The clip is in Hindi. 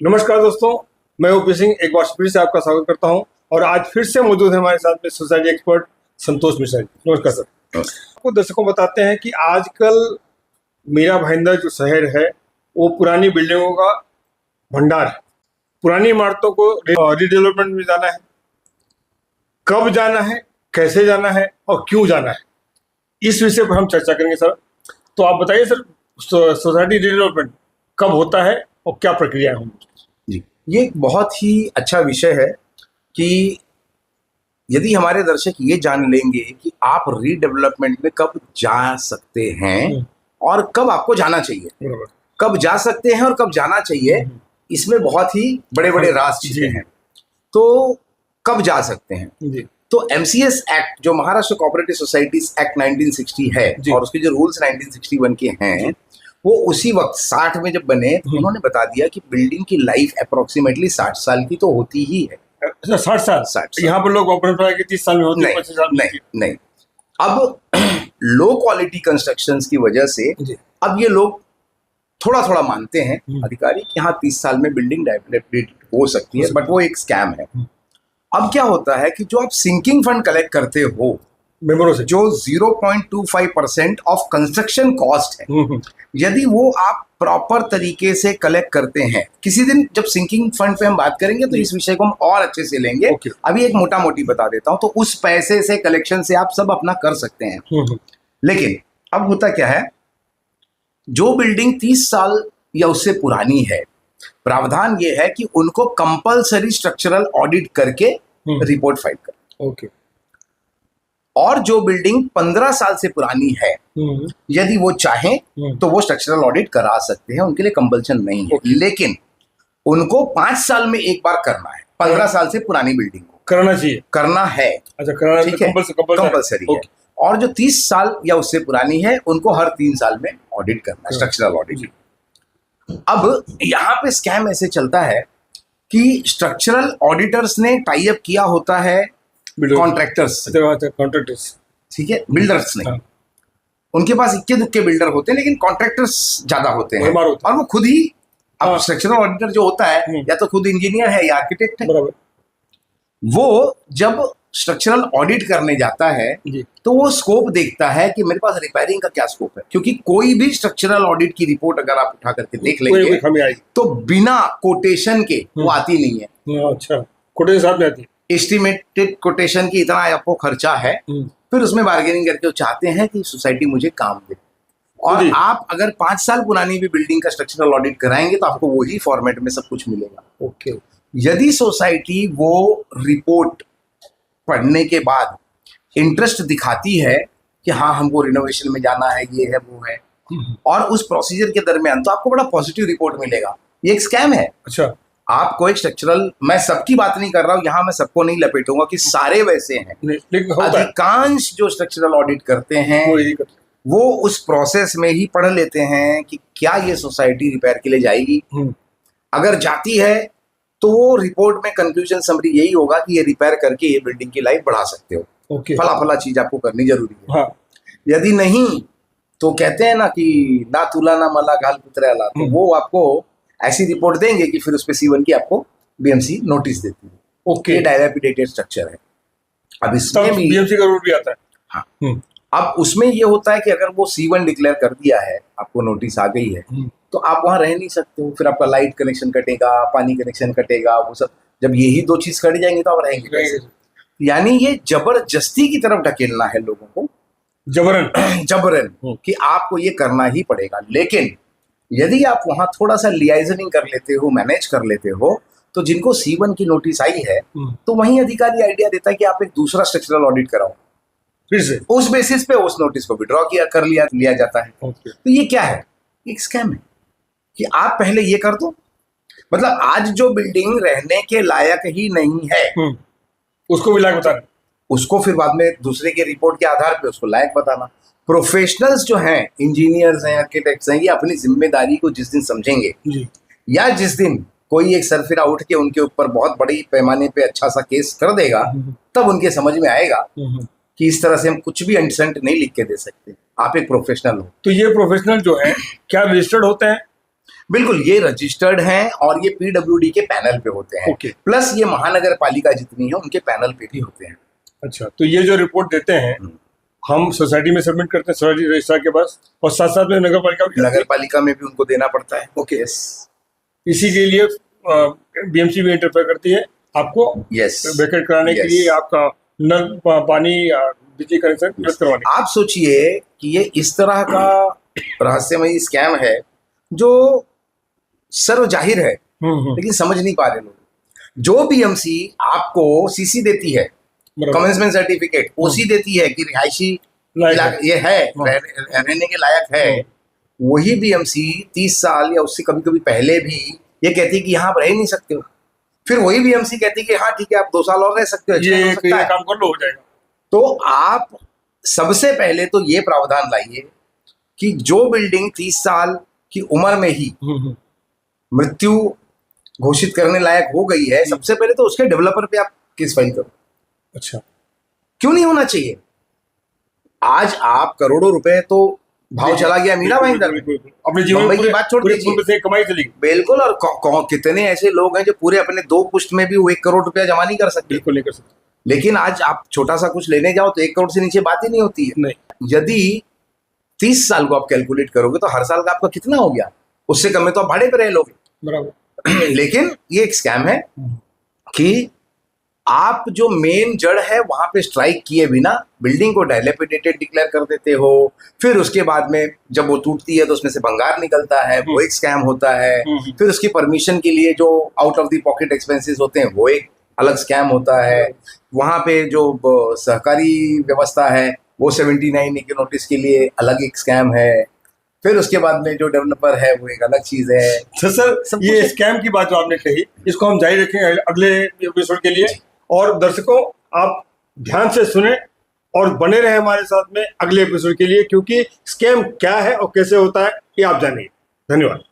नमस्कार दोस्तों, मैं ओपी सिंह एक बार फिर से आपका स्वागत करता हूं और आज फिर से मौजूद है हमारे साथ में सोसाइटी एक्सपर्ट संतोष मिश्रा जी। नमस्कार सर। आपको दर्शकों बताते हैं कि आजकल मेरा भाईंदर जो शहर है वो पुरानी बिल्डिंगों का भंडार है। पुरानी इमारतों को रीडेवलपमेंट में जाना है, कब जाना है, कैसे जाना है और क्यों जाना है, इस विषय पर हम चर्चा करेंगे सर। तो आप बताइए सर, सोसाइटी रीडेवलपमेंट कब होता है और क्या प्रक्रिया है? जी, ये एक बहुत ही अच्छा विषय है कि यदि हमारे दर्शक ये जान लेंगे कि आप रीडेवलपमेंट में कब जा सकते हैं और कब आपको जाना चाहिए, कब जा सकते हैं और कब जाना चाहिए, इसमें बहुत ही बड़े बड़े राज छिपे हैं। तो कब जा सकते हैं? तो MCS एक्ट जो महाराष्ट्र कोऑपरेटिव सोसाइटीज एक्ट 1960 है और उसके जो रूल्स 1961 के हैं, वो उसी वक्त 60 में जब बने तो उन्होंने बता दिया कि बिल्डिंग की लाइफ अप्रोक्सीमेटली 60 साल की तो होती ही है। 60 साल? यहाँ पर लोग ऑपरेट के 30 साल में होते हैं, 25 साल में नहीं। अब लो क्वालिटी कंस्ट्रक्शंस की वजह से अब ये लोग थोड़ा थोड़ा मानते हैं अधिकारी कि हाँ 30 साल में बिल्डिंग डेवलप हो सकती है, बट वो एक स्कैम है। अब क्या होता है कि जो आप सिंकिंग फंड कलेक्ट करते हो मेंबरों से, जो 0.25% ऑफ कंस्ट्रक्शन कॉस्ट है, यदि वो आप प्रॉपर तरीके से कलेक्ट करते हैं, किसी दिन जब सिंकिंग फंड पे हम बात करेंगे तो इस विषय को हम और अच्छे से लेंगे। अभी एक मोटा मोटी बता देता हूं। तो उस पैसे से कलेक्शन से आप सब अपना कर सकते हैं। लेकिन अब होता क्या है, जो बिल्डिंग 30 साल या उससे पुरानी है, प्रावधान ये है कि उनको कंपलसरी स्ट्रक्चरल ऑडिट करके रिपोर्ट फाइल करें। और जो बिल्डिंग 15 साल से पुरानी है, यदि वो चाहें तो वो स्ट्रक्चरल ऑडिट करा सकते हैं, उनके लिए कंपल्सन नहीं है। लेकिन उनको 5 साल में एक बार करना है। 15 साल से पुरानी बिल्डिंग को करना चाहिए, करना है। अच्छा, करना है, ठीक है, कंपल्सरी है। और जो 30 साल या उससे पुरानी है, उनको हर 3 साल में ऑडिट करना है, स्ट्रक्चरल ऑडिट। अब यहाँ पे स्कैम ऐसे चलता है कि स्ट्रक्चरल ऑडिटर्स ने टाई अप किया होता है कॉन्ट्रैक्टर्स, ठीक है, बिल्डर्स नहीं। उनके पास इक्के दुक्के बिल्डर होते हैं, लेकिन कॉन्ट्रैक्टर्स ज्यादा होते हैं। और वो खुद ही, अब स्ट्रक्चरल ऑडिटर जो होता है या तो खुद इंजीनियर है या आर्किटेक्ट है। वो जब स्ट्रक्चरल ऑडिट करने जाता है तो वो स्कोप देखता है कि मेरे पास रिपेयरिंग का क्या स्कोप है, क्योंकि कोई भी स्ट्रक्चरल ऑडिट की रिपोर्ट अगर आप उठा करके देख लेंगे तो बिना कोटेशन के वो आती नहीं है। अच्छा, कोटेशन साथ में आती है। एस्टिमेटेड कोटेशन की इतना आपको खर्चा है, फिर उसमें बार्गेनिंग करके वो चाहते हैं कि सोसाइटी मुझे काम दे। और आप अगर 5 साल पुरानी भी बिल्डिंग का स्ट्रक्चरल ऑडिट कराएंगे तो आपको वही फॉर्मेट में सब कुछ मिलेगा। ओके। यदि सोसाइटी वो रिपोर्ट पढ़ने के बाद इंटरेस्ट दिखाती है कि हाँ हमको रिनोवेशन में जाना है, ये है वो है, और उस प्रोसीजर के दरमियान, तो आपको बड़ा पॉजिटिव रिपोर्ट मिलेगा। ये एक स्कैम है। अच्छा, आपको एक स्ट्रक्चरल, मैं सबकी बात नहीं कर रहा हूं, यहां मैं सबको नहीं लपेटूंगा कि सारे वैसे हैं। अधिकांश जो स्ट्रक्चरल ऑडिट करते हैं वो उस प्रोसेस में ही पढ़ लेते हैं कि क्या ये सोसाइटी रिपेयर के लिए जाएगी। अगर जाती है तो वो रिपोर्ट में कंक्लूजन समरी यही होगा कि ये रिपेयर करके ये बिल्डिंग की लाइफ बढ़ा सकते हो। फला फला चीज आपको करनी जरूरी है। हाँ। यदि नहीं तो कहते हैं ना कि ना तुला ना मला घाल पुतरे अला, तो वो आपको ऐसी रिपोर्ट देंगे कि फिर उस पे C1 की आपको BMC नोटिस देती है। ओके, डायलापिडेटेड स्ट्रक्चर है। अब इसमें भी BMC का रूल भी आता है। हाँ। अब उसमें ये होता है कि अगर वो C1 डिक्लेयर कर दिया है, आपको नोटिस आ गई है, तो आप वहां रह नहीं सकते हो। फिर आपका लाइट कनेक्शन कटेगा, पानी कनेक्शन कटेगा, वो सब जब यही 2 चीज कट जाएंगे तो आप रहेंगे। यानी ये जबरदस्ती की तरफ ढकेलना है लोगों को, जबरन कि आपको ये करना ही पड़ेगा। लेकिन यदि आप वहां थोड़ा सा लियाइजनिंग कर लेते हो, मैनेज कर लेते हो, तो जिनको C1 की नोटिस आई है तो वहीं अधिकारी आइडिया देता है कि आप एक दूसरा स्ट्रक्चरल ऑडिट कराओ, फिर से उस बेसिस पे उस नोटिस को विड्रॉ लिया जाता है। तो ये क्या है? एक स्कैम है कि आप पहले ये कर दो, मतलब आज जो बिल्डिंग रहने के लायक ही नहीं है उसको भी लायक बताना, उसको फिर बाद में दूसरे के रिपोर्ट के आधार पे उसको लायक बताना। प्रोफेशनल्स जो हैं, इंजीनियर्स हैं, आर्किटेक्ट्स हैं, ये अपनी जिम्मेदारी को जिस दिन समझेंगे या जिस दिन कोई एक सरफिरा उठ के उनके ऊपर बहुत बड़ी पैमाने पे अच्छा सा केस कर देगा, तब उनके समझ में आएगा कि इस तरह से हम कुछ भी अनसेंट नहीं लिख के दे सकते। आप एक प्रोफेशनल हो। तो ये प्रोफेशनल जो है क्या रजिस्टर्ड होते हैं? बिल्कुल, ये रजिस्टर्ड हैं और ये पीडब्ल्यूडी के पैनल पे होते हैं। ओके। प्लस ये महानगर पालिका जितनी है उनके पैनल पे भी होते हैं। अच्छा, तो ये जो रिपोर्ट देते हैं हम सोसाइटी में सबमिट करते हैं सोसाइटी रजिस्ट्रार के पास, और साथ साथ में नगर पालिका नगर पालिका में भी उनको देना पड़ता है। ओके, यस, इसी के लिए बीएमसी भी इंटरफेयर करती है आपको यस, वैकेट कराने के लिए, आपका नल पानी बिजली कनेक्शन रद्द करवाने। आप सोचिए कि ये इस तरह का रहस्यमयी स्कैम है जो सर्व जाहिर है, लेकिन समझ नहीं पा रहे लोग। जो बीएमसी आपको सीसी देती है, कमेंसमेंट सर्टिफिकेट, ओसी देती है कि रिहायशी ये है, रहने के लायक है, वही बीएमसी 30 साल या उससे कभी कभी पहले भी ये कहती है कि यहाँ आप रह नहीं सकते हो। फिर वही बीएमसी कहती है कि हाँ ठीक है, आप 2 साल और रह सकते हो, ये काम कर लो, हो जाएगा। तो आप सबसे पहले तो ये प्रावधान लाइए कि जो बिल्डिंग 30 साल की उम्र में ही मृत्यु घोषित करने लायक हो गई है, सबसे पहले तो उसके डेवलपर पे आप केस फाइल करो। अच्छा, क्यों नहीं होना चाहिए? आज आप करोड़ों रुपए तो भाव चला गया मीना भाईंदर में, अपने जीवन मुंबई की बात छोड़ दीजिए, से कमाई चली गई। बिल्कुल। और कितने ऐसे लोग हैं जो पूरे अपने 2 पुश्त में भी 1 करोड़ रुपया जमा नहीं कर सकते। बिल्कुल नहीं कर सकते। लेकिन आज आप छोटा सा कुछ लेने जाओ तो 1 करोड़ से नीचे बात ही नहीं होती है। नहीं, यदि 30 साल को आप कैलकुलेट करोगे तो हर साल का आपका कितना हो गया? उससे कम में तो आप भाड़े पे रह लोगे। बराबर। लेकिन ये एक स्कैम है कि आप जो मेन जड़ है वहां पे स्ट्राइक किए बिना बिल्डिंग को डायलेपिडेटेड डिक्लेयर कर देते हो। फिर उसके बाद में जब वो टूटती है तो उसमें से भंगार निकलता है, वो एक स्कैम होता है। फिर उसकी परमिशन के लिए जो out of the pocket expenses होते हैं वो एक अलग स्कैम होता है। वहां पे जो सहकारी व्यवस्था है वो 79 के नोटिस के लिए अलग एक स्कैम है। फिर उसके बाद में जो डेवलपर है वो एक अलग चीज है। तो सर, ये स्कैम की बात जो आपने कही, इसको हम जारी रखेंगे अगले एपिसोड के लिए। और दर्शकों, आप ध्यान से सुने और बने रहे हमारे साथ में अगले एपिसोड के लिए, क्योंकि स्कैम क्या है और कैसे होता है ये आप जानिए। धन्यवाद।